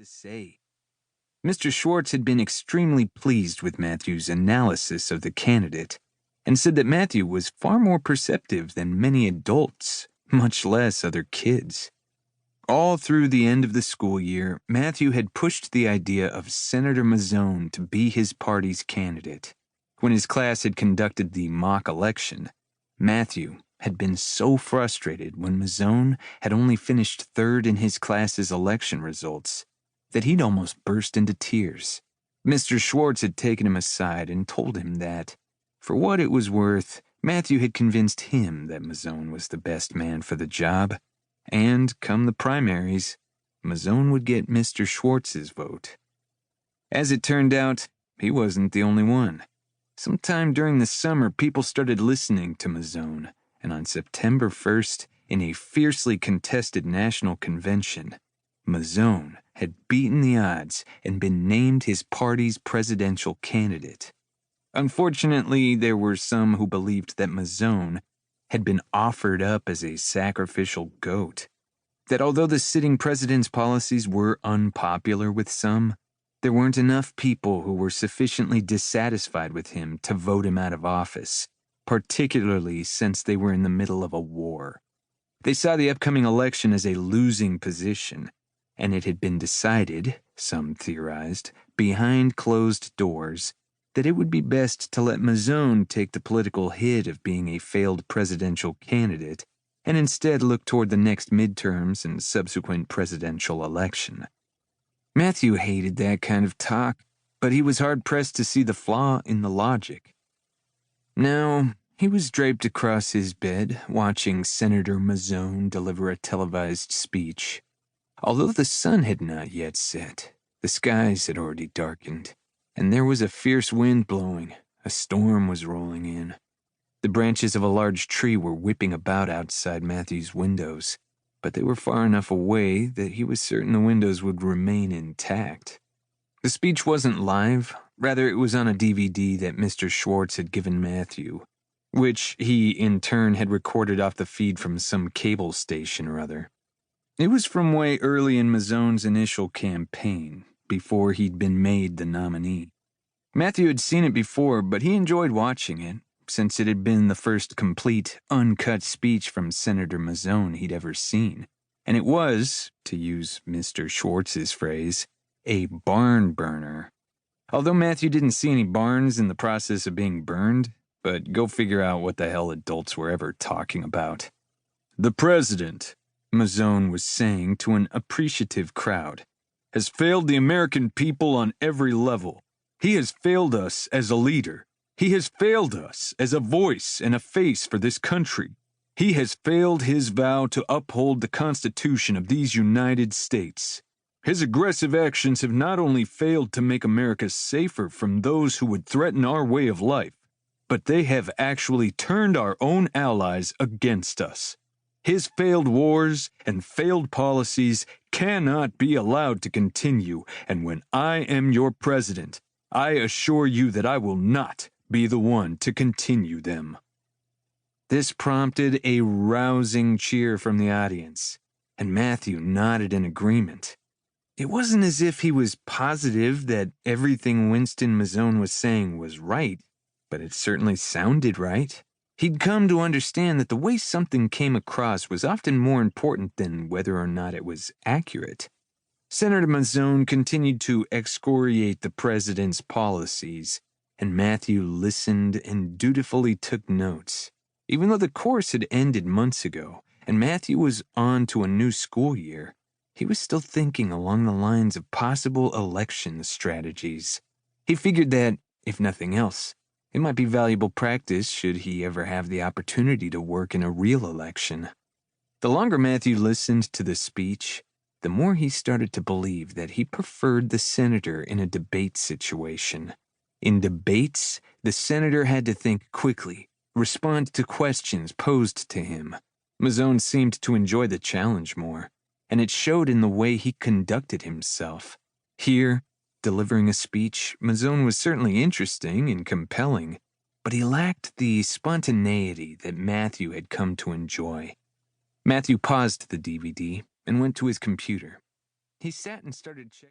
to say. Mr. Schwartz had been extremely pleased with Matthew's analysis of the candidate and said that Matthew was far more perceptive than many adults, much less other kids. All through the end of the school year, Matthew had pushed the idea of Senator Mazzone to be his party's candidate. When his class had conducted the mock election, Matthew had been so frustrated when Mazzone had only finished third in his class's election results that he'd almost burst into tears. Mr. Schwartz had taken him aside and told him that, for what it was worth, Matthew had convinced him that Mazzone was the best man for the job, and, come the primaries, Mazzone would get Mr. Schwartz's vote. As it turned out, he wasn't the only one. Sometime during the summer, people started listening to Mazzone, and on September 1st, in a fiercely contested national convention, Mazzone had beaten the odds and been named his party's presidential candidate. Unfortunately, there were some who believed that Mazzone had been offered up as a sacrificial goat, that although the sitting president's policies were unpopular with some, there weren't enough people who were sufficiently dissatisfied with him to vote him out of office, particularly since they were in the middle of a war. They saw the upcoming election as a losing position, and it had been decided, some theorized, behind closed doors, that it would be best to let Mazzone take the political hit of being a failed presidential candidate and instead look toward the next midterms and subsequent presidential election. Matthew hated that kind of talk, but he was hard-pressed to see the flaw in the logic. Now, he was draped across his bed, watching Senator Mazzone deliver a televised speech. Although the sun had not yet set, the skies had already darkened, and there was a fierce wind blowing. A storm was rolling in. The branches of a large tree were whipping about outside Matthew's windows, but they were far enough away that he was certain the windows would remain intact. The speech wasn't live, rather it was on a DVD that Mr. Schwartz had given Matthew, which he, in turn, had recorded off the feed from some cable station or other. It was from way early in Mazzone's initial campaign, before he'd been made the nominee. Matthew had seen it before, but he enjoyed watching it, since it had been the first complete, uncut speech from Senator Mazzone he'd ever seen, and it was, to use Mr. Schwartz's phrase, a barn burner. Although Matthew didn't see any barns in the process of being burned, but go figure out what the hell adults were ever talking about. "The president," Mazzone was saying to an appreciative crowd, "has failed the American people on every level. He has failed us as a leader. He has failed us as a voice and a face for this country. He has failed his vow to uphold the Constitution of these United States. His aggressive actions have not only failed to make America safer from those who would threaten our way of life, but they have actually turned our own allies against us. His failed wars and failed policies cannot be allowed to continue, and when I am your president, I assure you that I will not be the one to continue them." This prompted a rousing cheer from the audience, and Matthew nodded in agreement. It wasn't as if he was positive that everything Winston Mazzone was saying was right, but it certainly sounded right. He'd come to understand that the way something came across was often more important than whether or not it was accurate. Senator Mazzone continued to excoriate the president's policies, and Matthew listened and dutifully took notes. Even though the course had ended months ago, and Matthew was on to a new school year, he was still thinking along the lines of possible election strategies. He figured that, if nothing else, it might be valuable practice should he ever have the opportunity to work in a real election. The longer Matthew listened to the speech, the more he started to believe that he preferred the senator in a debate situation. In debates, the senator had to think quickly, respond to questions posed to him. Mazzone seemed to enjoy the challenge more, and it showed in the way he conducted himself. Here, delivering a speech, Mazzone was certainly interesting and compelling, but he lacked the spontaneity that Matthew had come to enjoy. Matthew paused the DVD and went to his computer. He sat and started checking.